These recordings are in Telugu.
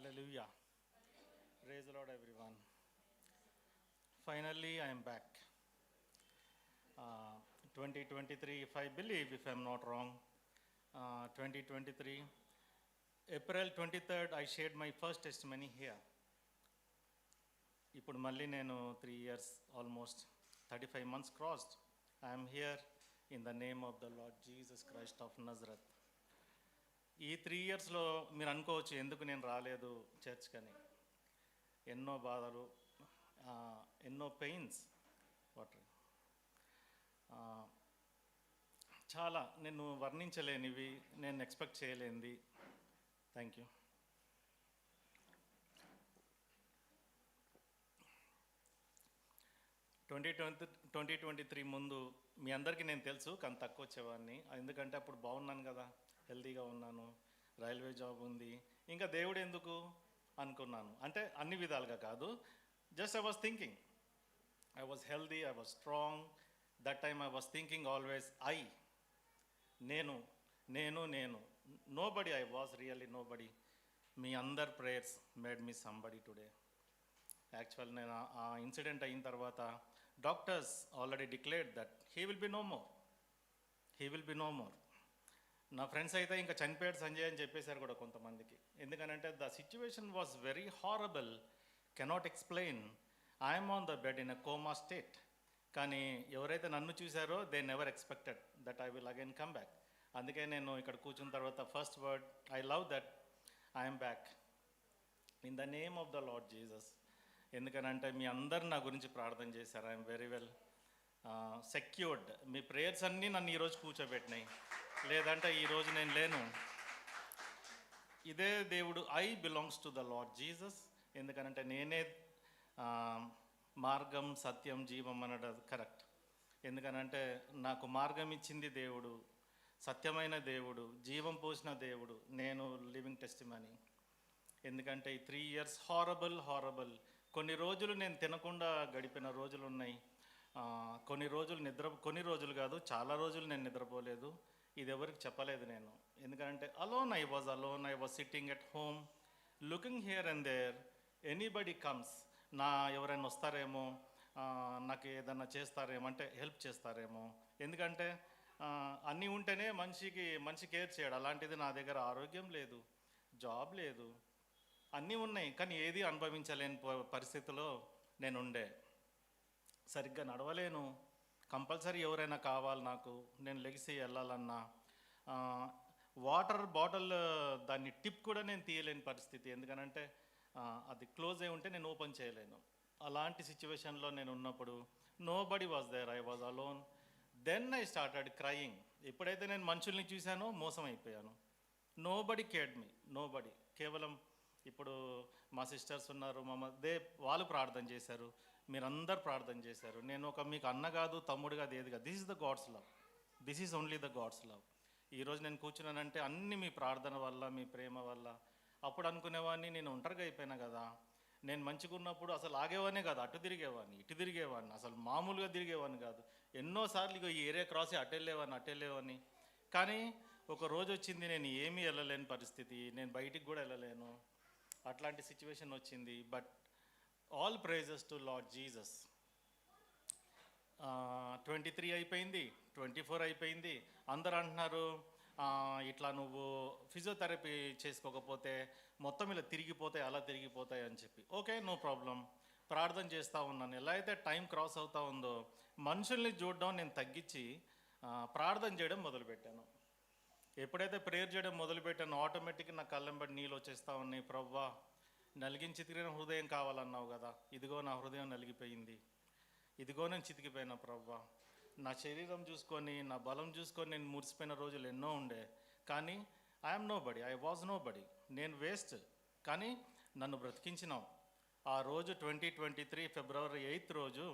Hallelujah. Praise the Lord, everyone. Finally, I am back. 2023, if I believe, if I'm not wrong, 2023, April 23rd, I shared my first testimony here. ఇప్పుడు మళ్ళీ నేను 3 years, almost 35 months crossed. I am here in the name of the Lord Jesus Christ of Nazareth. ఈ 3 yearsలో మీరు అనుకోవచ్చు ఎందుకు నేను రాలేదు చర్చ్కని. ఎన్నో బాధలు, ఎన్నో పెయిన్స్, వాటర్ చాలా నేను వర్ణించలేనివి, నేను ఎక్స్పెక్ట్ చేయలేనిది. Thank you. ట్వంటీ 23 ముందు మీ అందరికీ నేను తెలుసు, కానీ తక్కువ వచ్చేవాడిని. ఎందుకంటే అప్పుడు బాగున్నాను కదా, హెల్తీగా ఉన్నాను, రైల్వే జాబ్ ఉంది, ఇంకా దేవుడు ఎందుకు అనుకున్నాను. అంటే అన్ని విధాలుగా కాదు, just I was thinking, I was healthy, I was strong. That time I was thinking always నేను నేను నేను nobody. I was really nobody. మీ అందర్ prayers made me somebody today. Actual నేను ఆ ఇన్సిడెంట్ అయిన తర్వాత doctors already declared that he will be no more, he will be no more. నా ఫ్రెండ్స్ అయితే ఇంకా చనిపోయాడు సంజయ్ అని చెప్పేశారు కూడా కొంతమందికి. ఎందుకనంటే the situation was very horrible, cannot explain. I'm on the bed in a coma state. కానీ ఎవరైతే నన్ను చూశారో they never expected that I will again come back. అందుకే నేను ఇక్కడ కూర్చున్న తర్వాత first word, I love that I'm back in the name of the Lord Jesus. ఎందుకనంటే మీ అందరు నా గురించి ప్రార్థన చేశారు. I'm very well secured. మీ ప్రేయర్స్ అన్నీ నన్ను ఈరోజు కూర్చోబెట్టినాయి, లేదంటే ఈరోజు నేను లేను. ఇదే దేవుడు, I belongs to the Lord Jesus. ఎందుకనంటే నేనే మార్గం, సత్యం, జీవం అనడం కరెక్ట్. ఎందుకనంటే నాకు మార్గం ఇచ్చింది దేవుడు, సత్యమైన దేవుడు, జీవం పోసిన దేవుడు. నేను లివింగ్ టెస్టిమనీ. ఎందుకంటే ఈ 3 years హారబుల్. కొన్ని రోజులు నేను తినకుండా గడిపిన రోజులు ఉన్నాయి. కొన్ని రోజులు కాదు, చాలా రోజులు నేను నిద్రపోలేదు. ఇది ఎవరికి చెప్పలేదు నేను. ఎందుకంటే alone, I was sitting at home looking here and there. Anybody comes, ఎవరైనా వస్తారేమో, నాకు ఏదన్నా చేస్తారేమో, అంటే హెల్ప్ చేస్తారేమో. ఎందుకంటే అన్నీ ఉంటేనే మనిషి కేర్ చేయడు. అలాంటిది నా దగ్గర ఆరోగ్యం లేదు, జాబ్ లేదు, అన్నీ ఉన్నాయి, కానీ ఏది అనుభవించలేని పరిస్థితిలో నేను ఉండే. సరిగ్గా నడవలేను. కంపల్సరీ ఎవరైనా కావాలి నాకు, నేను లెగిసి వెళ్ళాలన్నా. వాటర్ బాటిల్ దాన్ని టిప్ కూడా నేను తీయలేని పరిస్థితి. ఎందుకనంటే అది క్లోజ్ అయి ఉంటే నేను ఓపెన్ చేయలేను. అలాంటి సిచ్యువేషన్లో నేను ఉన్నప్పుడు nobody was there, I was alone. Then I started crying. ఎప్పుడైతే నేను మనుషుల్ని చూశానో మోసం అయిపోయాను. Nobody cared me, nobody. కేవలం ఇప్పుడు మా సిస్టర్స్ ఉన్నారు, వాళ్ళు ప్రార్థన చేశారు, మీరందరు ప్రార్థన చేశారు. నేను మీకు అన్న కాదు, తమ్ముడు కాదు, ఏది కాదు. This is the God's love, this is only the God's love. ఈరోజు నేను కూర్చున్నానంటే అన్ని మీ ప్రార్థన వల్ల, మీ ప్రేమ వల్ల. అప్పుడు అనుకునేవాడిని నేను ఒంటరిగా అయిపోయినా కదా, నేను మంచిగా ఉన్నప్పుడు అసలు ఆగేవాడినే కాదు, అటు తిరిగేవాడిని, ఇటు తిరిగేవాడిని, అసలు మామూలుగా తిరిగేవాడిని కాదు. ఎన్నోసార్లు ఇక ఈ ఏరియా క్రాస్ అటు వెళ్ళేవాడిని. కానీ ఒక రోజు వచ్చింది, నేను ఏమీ వెళ్ళలేని పరిస్థితి, నేను బయటికి కూడా వెళ్ళలేను. అట్లాంటి సిచ్యువేషన్ వచ్చింది. But all praises to Lord Jesus. 23 అయిపోయింది, 24 అయిపోయింది. అందరు అంటున్నారు ఇట్లా నువ్వు ఫిజియోథెరపీ చేసుకోకపోతే మొత్తం ఇలా తిరిగిపోతాయి, అలా తిరిగిపోతాయి అని చెప్పి. Okay, no problem. ప్రార్థన చేస్తూ ఉన్నాను. ఎలా అయితే టైం క్రాస్ అవుతూ ఉందో మనుషుల్ని చూడడం నేను తగ్గించి ప్రార్థన చేయడం మొదలుపెట్టాను. ఎప్పుడైతే ప్రేయర్ చేయడం మొదలుపెట్టానో ఆటోమేటిక్గా నా కళ్ళెంబడి నీళ్ళు వచ్చేస్తూ ఉన్నాయి. ప్రవ్వా, నలిగించి తిరిగిన హృదయం కావాలన్నావు కదా, ఇదిగో నా హృదయం నలిగిపోయింది, ఇదిగో నేను చితికిపోయినా ప్రవ్వా. నా శరీరం చూసుకొని, నా బలం చూసుకొని నేను మురిసిపోయిన రోజులు ఎన్నో ఉండే. కానీ I'm nobody, I was nobody. నేను వేస్ట్, కానీ నన్ను బ్రతికించినావు. ఆ రోజు 2023 February 8th రోజు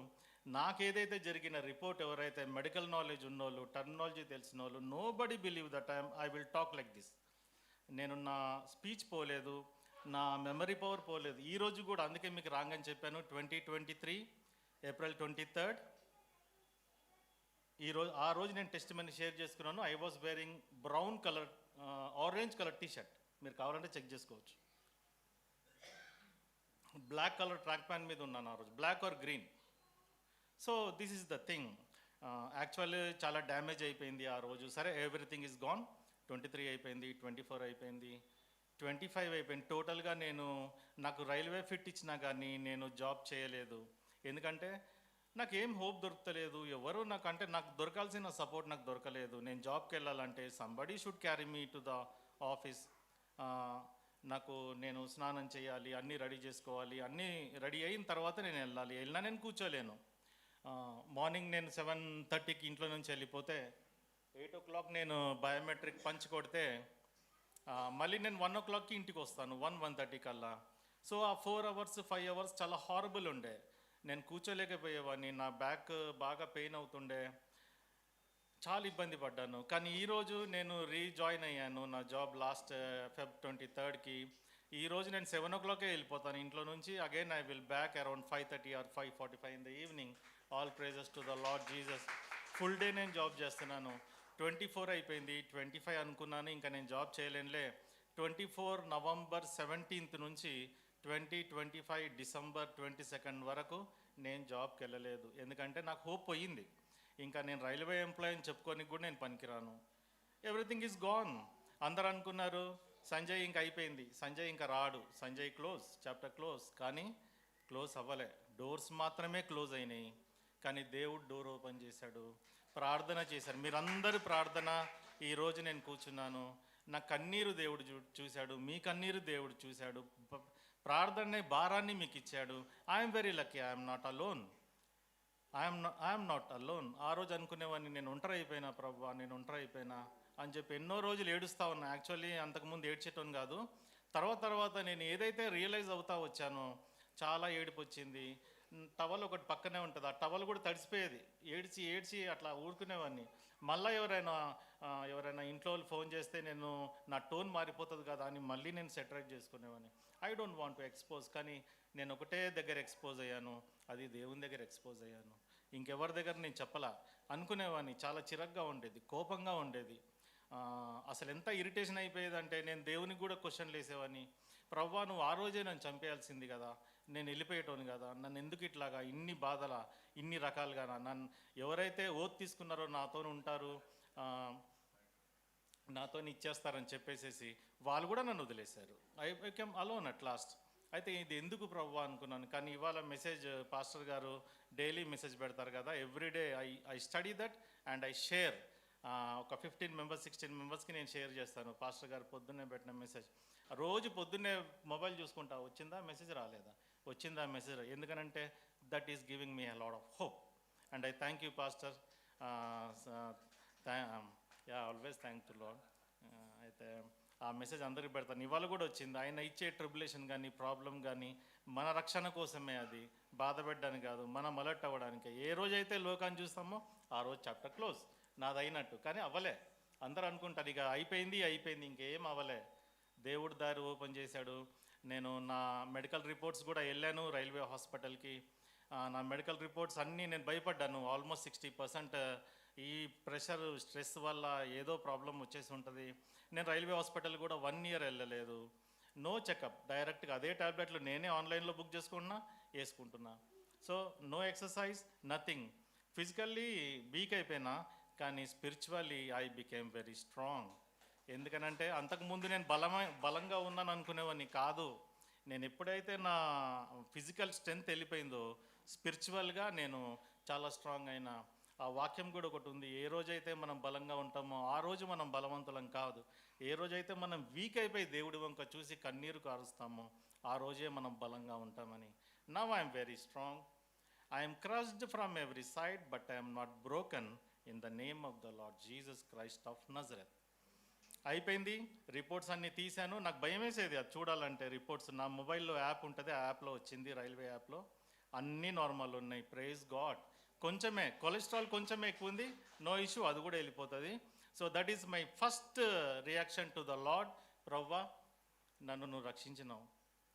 నాకేదైతే జరిగిన రిపోర్ట్, ఎవరైతే మెడికల్ నాలెడ్జ్ ఉన్నోళ్ళు, టర్మినాలజీ తెలిసిన వాళ్ళు, nobody believe that I will talk like this. నేను నా స్పీచ్ పోలేదు, నా మెమరీ పవర్ పోలేదు. ఈరోజు కూడా అందుకే మీకు రాంగని చెప్పాను. 2023 April 23rd ఆ రోజు నేను టెస్టిమనీ షేర్ చేసుకున్నాను. I was wearing brown colour, orange colour T shirt. మీరు కావాలంటే చెక్ చేసుకోవచ్చు. బ్లాక్ కలర్ ట్రాక్ ప్యాంట్ మీద ఉన్నాను ఆ రోజు, black or green. So this is the thing. Actually చాలా డ్యామేజ్ అయిపోయింది ఆ రోజు. సరే, ఎవ్రీథింగ్ ఈజ్ గాన్. 23 అయిపోయింది, 24 అయిపోయింది, 25 అయిపోయింది. టోటల్గా నాకు రైల్వే ఫిట్ ఇచ్చినా కానీ నేను జాబ్ చేయలేదు. ఎందుకంటే నాకు ఏం హోప్ దొరకలేదు. ఎవరు నాకు దొరకాల్సిన సపోర్ట్ నాకు దొరకలేదు. నేను జాబ్కి వెళ్ళాలంటే somebody should carry me to the office. నేను స్నానం చేయాలి, అన్నీ రెడీ చేసుకోవాలి, అన్నీ రెడీ అయిన తర్వాత నేను వెళ్ళాలి. వెళ్ళినా నేను కూర్చోలేను. మార్నింగ్ నేను 7:30కి ఇంట్లో నుంచి వెళ్ళిపోతే 8 o'clock నేను బయోమెట్రిక్ పంచ్ కొడితే మళ్ళీ నేను 1 o'clockకి ఇంటికి వస్తాను, 1:30 కల్లా. సో ఆ 4 hours 5 hours చాలా హారబుల్ ఉండే. నేను కూర్చోలేకపోయేవాడిని, నా బ్యాక్ బాగా పెయిన్ అవుతుండే, చాలా ఇబ్బంది పడ్డాను. కానీ ఈరోజు నేను రీజాయిన్ అయ్యాను నా జాబ్ లాస్ట్ Feb 23కి. ఈరోజు నేను 7 o'clockకే వెళ్ళిపోతాను ఇంట్లో నుంచి. Again I will back around 5:30 or 5:45 in the evening. All praises to the Lord Jesus. Full day నేను జాబ్ చేస్తున్నాను. 24 అయిపోయింది, 25 అనుకున్నాను ఇంకా నేను జాబ్ చేయలేనులే. 24 November 17th నుంచి 2025 December 22nd వరకు నేను జాబ్కి వెళ్ళలేదు. ఎందుకంటే నాకు హోప్ పోయింది. ఇంకా నేను రైల్వే ఎంప్లాయీ అని చెప్పుకోనికి కూడా నేను పనికిరాను. Everything is gone. అందరు అనుకున్నారు సంజయ్ ఇంకా అయిపోయింది, సంజయ్ ఇంకా రాడు, సంజయ్ క్లోజ్, చాప్టర్ క్లోజ్. కానీ క్లోజ్ అవ్వలే, డోర్స్ మాత్రమే క్లోజ్ అయినాయి. కానీ దేవుడు డోర్ ఓపెన్ చేశాడు. ప్రార్థన చేశారు మీరందరూ ప్రార్థన. ఈరోజు నేను కూర్చున్నాను. నా కన్నీరు దేవుడు చూశాడు, మీ కన్నీరు దేవుడు చూశాడు. ప్రార్థన భారాన్ని మీకు ఇచ్చాడు. I'm very lucky. I'm not alone. I'm not alone. ఆ రోజు అనుకునేవాడిని నేను ఒంటరి అయిపోయినా ప్రభా, నేను ఒంటరి అయిపోయినా అని చెప్పి ఎన్నో రోజులు ఏడుస్తూ ఉన్నా. యాక్చువల్లీ అంతకుముందు ఏడ్చేటోని కాదు. తర్వాత నేను ఏదైతే రియలైజ్ అవుతా వచ్చానో చాలా ఏడుపు వచ్చింది. టవల్ ఒకటి పక్కనే ఉంటుంది, ఆ టవల్ కూడా తడిసిపోయేది. ఏడ్చి అట్లా ఊరుకునేవాడిని. మళ్ళీ ఎవరైనా ఇంట్లో ఫోన్ చేస్తే నా టోన్ మారిపోతుంది కదా అని మళ్ళీ నేను సెటరేట్ చేసుకునేవాడిని. I don't want to expose. కానీ నేను ఒకటే దగ్గర ఎక్స్పోజ్ అయ్యాను, అది దేవుని దగ్గర ఎక్స్పోజ్ అయ్యాను. ఇంకెవరి దగ్గర నేను చెప్పలా. అనుకునేవాడిని, చాలా చిరగ్గా ఉండేది, కోపంగా ఉండేది. అసలు ఎంత ఇరిటేషన్ అయిపోయేదంటే నేను దేవునికి కూడా క్వశ్చన్లు వేసేవాడిని. ప్రవ్వా, నువ్వు ఆ రోజే నన్ను చంపేయాల్సింది కదా, నేను వెళ్ళిపోయేటోని కదా, నన్ను ఎందుకు ఇట్లాగా ఇన్ని బాధల ఇన్ని రకాలుగా నన్ను ఎవరైతే ఓత్ తీసుకున్నారో నాతో ఉంటారు, నాతో ఇచ్చేస్తారని చెప్పేసేసి వాళ్ళు కూడా నన్ను వదిలేశారు. I become alone at last. అయితే ఇది ఎందుకు ప్రవ్వా అనుకున్నాను. కానీ ఇవాళ మెసేజ్ పాస్టర్ గారు డైలీ మెసేజ్ పెడతారు కదా, everyday I study that and I share. ఒక 15 members 16 membersకి నేను షేర్ చేస్తాను. పాస్టర్ గారు పొద్దున్నే పెట్టిన మెసేజ్ రోజు పొద్దున్నే మొబైల్ చూసుకుంటా, వచ్చిందా మెసేజ్, రాలేదా, వచ్చిందా మెసేజ్. ఎందుకనంటే that is giving me a lot of hope. And I thank you pastor. Always thank to lord. అయితే ఆ మెసేజ్ అందరికి పెడతాను. ఇవాళ కూడా వచ్చింది. ఆయన ఇచ్చే ట్రిబులేషన్ కానీ ప్రాబ్లం కానీ మన రక్షణ కోసమే, అది బాధపెట్టడానికి కాదు, మనం అలర్ట్ అవ్వడానికి. ఏ రోజైతే లోకాన్ని చూస్తామో ఆ రోజు చాప్టర్ క్లోజ్, నాది అయినట్టు. కానీ అవ్వలే. అందరూ అనుకుంటారు ఇక అయిపోయింది ఇంకేం అవ్వలే. దేవుడు దారి ఓపెన్ చేశాడు. నేను నా మెడికల్ రిపోర్ట్స్ కూడా వెళ్ళాను రైల్వే హాస్పిటల్కి. నా మెడికల్ రిపోర్ట్స్ అన్నీ నేను భయపడ్డాను. ఆల్మోస్ట్ 60% ఈ ప్రెషర్ స్ట్రెస్ వల్ల ఏదో ప్రాబ్లం వచ్చేసి ఉంటుంది. నేను రైల్వే హాస్పిటల్ కూడా 1 year వెళ్ళలేదు. నో చెకప్, డైరెక్ట్గా అదే ట్యాబ్లెట్లు నేనే ఆన్లైన్లో బుక్ వేసుకుంటున్నా. So no exercise, nothing. Physically weak అయిపోయినా, కానీ spiritually I became very strong. ఎందుకనంటే అంతకుముందు నేను బలంగా ఉన్నాను అనుకునేవాడిని కాదు. నేను ఎప్పుడైతే నా ఫిజికల్ స్ట్రెంగ్త్ వెళ్ళిపోయిందో స్పిరిచువల్గా నేను చాలా స్ట్రాంగ్ అయినా. ఆ వాక్యం కూడా ఒకటి ఉంది, ఏ రోజైతే మనం బలంగా ఉంటామో ఆ రోజు మనం బలవంతులం కాదు. ఏ రోజైతే మనం వీక్ అయిపోయి దేవుడి వంక చూసి కన్నీరు కారుస్తామో ఆ రోజే మనం బలంగా ఉంటామని. Now I'm very strong. I'm crushed from every side but I'm not broken in the name of the Lord Jesus Christ of నజరెత్. అయిపోయింది. రిపోర్ట్స్ అన్నీ తీశాను. నాకు భయం వేసేది అది చూడాలంటే. రిపోర్ట్స్ నా మొబైల్లో యాప్ ఉంటుంది, ఆ యాప్లో వచ్చింది, రైల్వే యాప్లో అన్నీ నార్మల్ ఉన్నాయి. Praise God. కొంచెమే కొలెస్ట్రాల్ కొంచెమే ఎక్కువ ఉంది, నో ఇష్యూ, అది కూడా వెళ్ళిపోతుంది. So that is my first reaction to the lord. ప్రవ్వా, నన్ను నువ్వు రక్షించినావు,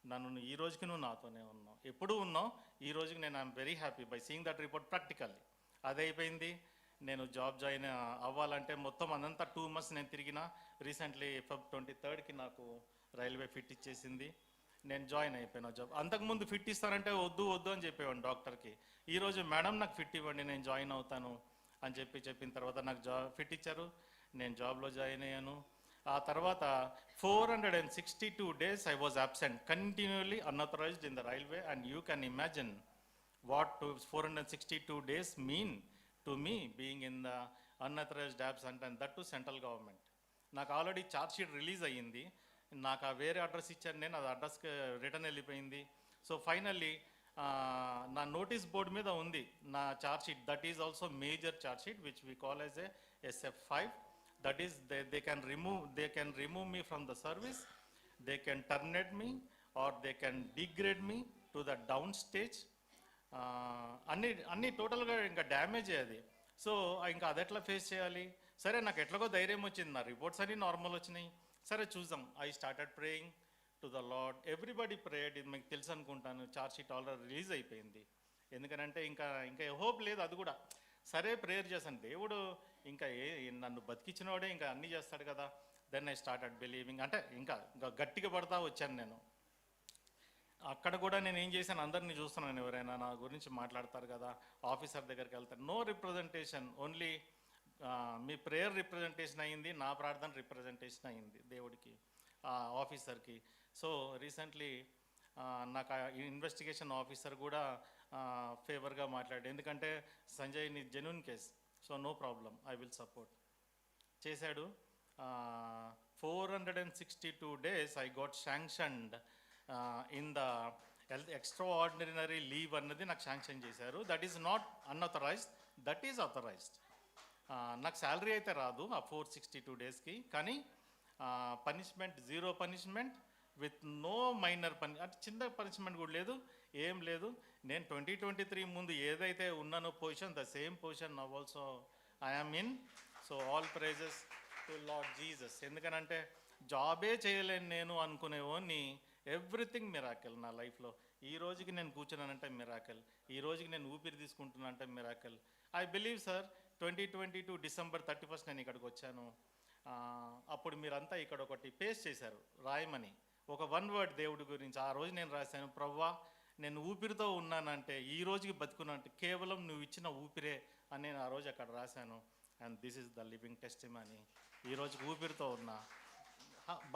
నన్ను ఈ రోజుకి నువ్వు నాతోనే ఉన్నావు, ఎప్పుడూ ఉన్నావు. ఈ రోజుకి నేను I'm very happy by seeing that report practically. అది అయిపోయింది. నేను జాబ్ జాయిన్ అవ్వాలంటే మొత్తం అదంతా 2 months నేను తిరిగిన. రీసెంట్లీ Feb 23కి నాకు రైల్వే ఫిట్ ఇచ్చేసింది. నేను జాయిన్ అయిపోయాను జాబ్. అంతకుముందు ఫిట్ ఇస్తానంటే వద్దు వద్దు అని చెప్పేవాడిని డాక్టర్కి. ఈరోజు మేడం నాకు ఫిట్ ఇవ్వండి, నేను జాయిన్ అవుతాను అని చెప్పిన తర్వాత నాకు ఫిట్ ఇచ్చారు. నేను జాబ్లో జాయిన్ అయ్యాను. ఆ తర్వాత 462 days I was absent, continually unauthorized in the railway, and you can imagine what 462 days mean to me being in the unauthorized absent, and that to central government. నాకు ఆల్రెడీ ఛార్జ్ షీట్ రిలీజ్ అయ్యింది, నాకు ఆ వేరే అడ్రస్ ఇచ్చాను, నేను అది అడ్రస్కి రిటర్న్ వెళ్ళిపోయింది. సో ఫైనల్లీ నా నోటీస్ బోర్డు మీద ఉంది నా charge sheet. That is also major charge sheet which we call as a SF5. That is, they can remove me from the service, they can terminate me, or they can degrade me to the down stage. అన్ని టోటల్గా ఇంకా డ్యామేజ్ అది. సో ఇంకా అది ఎట్లా ఫేస్ చేయాలి? సరే, నాకు ఎట్లాగో ధైర్యం వచ్చింది, నా రిపోర్ట్స్ అన్నీ నార్మల్ వచ్చినాయి. సరే చూద్దాం. I started praying to the Lord. Everybody prayed. ఇది మీకు తెలుసు అనుకుంటాను, ఛార్జ్ షీట్ ఆల్రెడీ రిలీజ్ అయిపోయింది. ఎందుకనంటే ఇంకా హోప్ లేదు. అది కూడా సరే ప్రేయర్ చేశాను. దేవుడు ఇంకా నన్ను బతికించినవాడే ఇంకా అన్నీ చేస్తాడు కదా. Then I started believing. అంటే ఇంకా గట్టిగా పడతా వచ్చాను నేను. అక్కడ కూడా నేను ఏం చేశాను, అందరినీ చూస్తున్నాను, ఎవరైనా నా గురించి మాట్లాడతారు కదా, ఆఫీసర్ దగ్గరికి వెళ్తాను. నో రిప్రజెంటేషన్, ఓన్లీ మీ ప్రేయర్ రిప్రజెంటేషన్ అయ్యింది, నా ప్రార్థన రిప్రజెంటేషన్ అయ్యింది దేవుడికి, ఆఫీసర్కి. సో రీసెంట్లీ నాకు ఇన్వెస్టిగేషన్ ఆఫీసర్ కూడా ఫేవర్గా మాట్లాడాడు. ఎందుకంటే సంజయ్ నీ genuine case, so no problem, I will support చేశాడు. 462 days I got sanctioned in the extra ordinary leave అన్నది నాకు శాంక్షన్ చేశారు. That is not unauthorized, that is authorized. నాకు శాలరీ అయితే రాదు ఆ 462 daysకి, కానీ punishment, zero punishment with no minor అంటే చిన్న పనిష్మెంట్ కూడా లేదు, ఏం లేదు. నేను 2023 ముందు ఏదైతే ఉన్నానో position, the same position now also I am in. So all praises to Lord Jesus. ఎందుకనంటే జాబే చేయలేను నేను అనుకునేవాడిని, ఎవ్రీథింగ్ మిరాకిల్ నా లైఫ్లో. ఈ రోజుకి నేను కూర్చున్నానంటే మిరాకిల్, ఈ రోజుకి నేను ఊపిరి తీసుకుంటున్నా అంటే miracle. I believe sir, 2022 December 31 నేను ఇక్కడికి వచ్చాను. అప్పుడు మీరంతా ఇక్కడ ఒకటి పేస్ట్ చేశారు, రాయమని ఒక 1 word దేవుడి గురించి. ఆ రోజు నేను రాశాను, ప్రవ్వా నేను ఊపిరితో ఉన్నానంటే, ఈ రోజుకి బతుకున్నానంటే కేవలం నువ్వు ఇచ్చిన ఊపిరే అని నేను ఆ రోజు అక్కడ రాశాను. And this is the living testimony. ఈ రోజుకి ఊపిరితో ఉన్నా,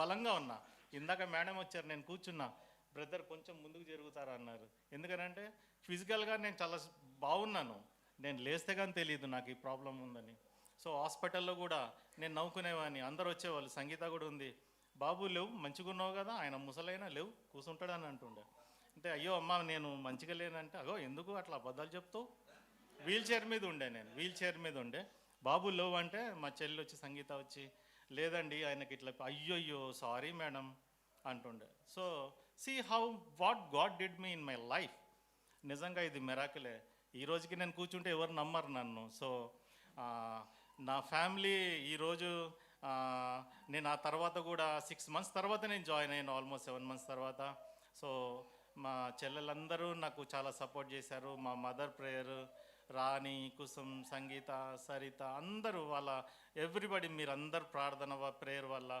బలంగా ఉన్నా. ఇందాక మేడం వచ్చారు, నేను కూర్చున్నా, బ్రదర్ కొంచెం ముందుకు జరుగుతారా అన్నారు. ఎందుకనంటే ఫిజికల్గా నేను చాలా బాగున్నాను, నేను లేస్తే కానీ తెలియదు నాకు ఈ ప్రాబ్లం ఉందని. సో హాస్పిటల్లో కూడా నేను నవ్వుకునేవాడిని, అందరు వచ్చేవాళ్ళు. సంగీత కూడా ఉంది, బాబు లేవు, మంచిగా ఉన్నావు కదా, ఆయన ముసలైనా లేవు కూర్చుంటాడని అంటుండే. అంటే అయ్యో అమ్మ నేను మంచిగా లేనంటే, అగో ఎందుకు అట్లా అబద్ధాలు చెప్తావు. వీల్ చైర్ మీద ఉండే, నేను వీల్ చైర్ మీద ఉండే. బాబు లేవు అంటే మా చెల్లి వచ్చి, సంగీత వచ్చి, లేదండి ఆయనకి ఇట్లా, అయ్యో సారీ మేడం అంటుండే. So see how what God did me in my life. నిజంగా ఇది మిరాకిలే. ఈ రోజుకి నేను కూర్చుంటే ఎవరు నమ్మరు నన్ను. సో నా ఫ్యామిలీ ఈరోజు, నేను ఆ తర్వాత కూడా 6 months తర్వాత నేను జాయిన్ అయ్యాను, ఆల్మోస్ట్ 7 months తర్వాత. సో మా చెల్లెలందరూ నాకు చాలా సపోర్ట్ చేశారు. మా మదర్ ప్రేయర్, రాణి, కుసుమ్, సంగీత, సరిత, అందరూ వాళ్ళ ఎవ్రీబడి, మీరందరు ప్రార్థన ప్రేయర్ వల్ల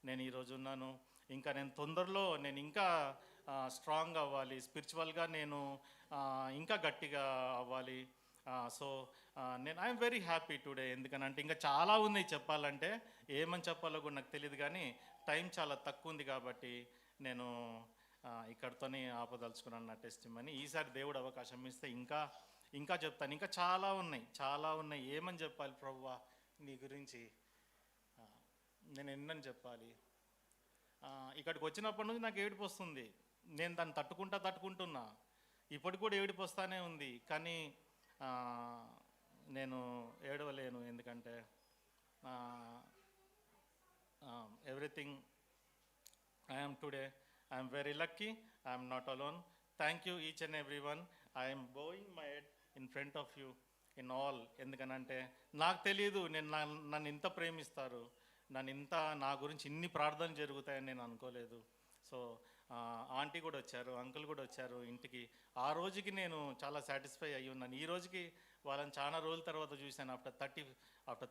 నేను ఈరోజు ఉన్నాను. ఇంకా నేను తొందరలో నేను ఇంకా స్ట్రాంగ్ అవ్వాలి, స్పిరిచువల్గా నేను ఇంకా గట్టిగా అవ్వాలి. సో నేను ఐఎమ్ వెరీ హ్యాపీ టుడే. ఎందుకనంటే ఇంకా చాలా ఉన్నాయి చెప్పాలంటే, ఏమని చెప్పాలో కూడా నాకు తెలియదు, కానీ టైం చాలా తక్కువ ఉంది కాబట్టి నేను ఇక్కడితోనే ఆపదలుచుకున్నాను నా టెస్టిమనీ. ఈసారి దేవుడు అవకాశం ఇస్తే ఇంకా చెప్తాను. ఇంకా చాలా ఉన్నాయి. ఏమని చెప్పాలి ప్రభువా నీ గురించి, నేను ఎన్నని చెప్పాలి. ఇక్కడికి వచ్చినప్పటి నుంచి నాకు ఏడుపు వస్తుంది, నేను దాన్ని తట్టుకుంటున్నా. ఇప్పటికి కూడా ఏడుపు వస్తానే ఉంది, కానీ నేను ఏడవలేను. ఎందుకంటే everything I'm today, I'm very lucky, I'm not alone. Thank you each and every one. I'm Boeing my head in front of you in all. ఎందుకనంటే నాకు తెలియదు నన్ను ఇంత ప్రేమిస్తారు, నా గురించి ఇన్ని ప్రార్థనలు జరుగుతాయని నేను అనుకోలేదు. సో ఆంటీ కూడా వచ్చారు, అంకుల్ కూడా వచ్చారు ఇంటికి. ఆ రోజుకి నేను చాలా సాటిస్ఫై అయ్యి ఉన్నాను. ఈ రోజుకి వాళ్ళని చాలా రోజుల తర్వాత చూశాను, ఆఫ్టర్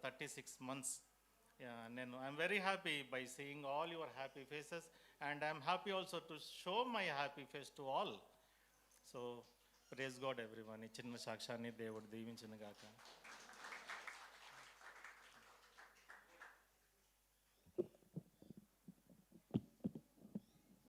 36 months. నేను I'm very happy by seeing all your happy faces. And I'm happy also to show my happy face to all. So praise God everyone. ఈ చిన్న సాక్ష్యాన్ని దేవుడు దీవించిన గాక.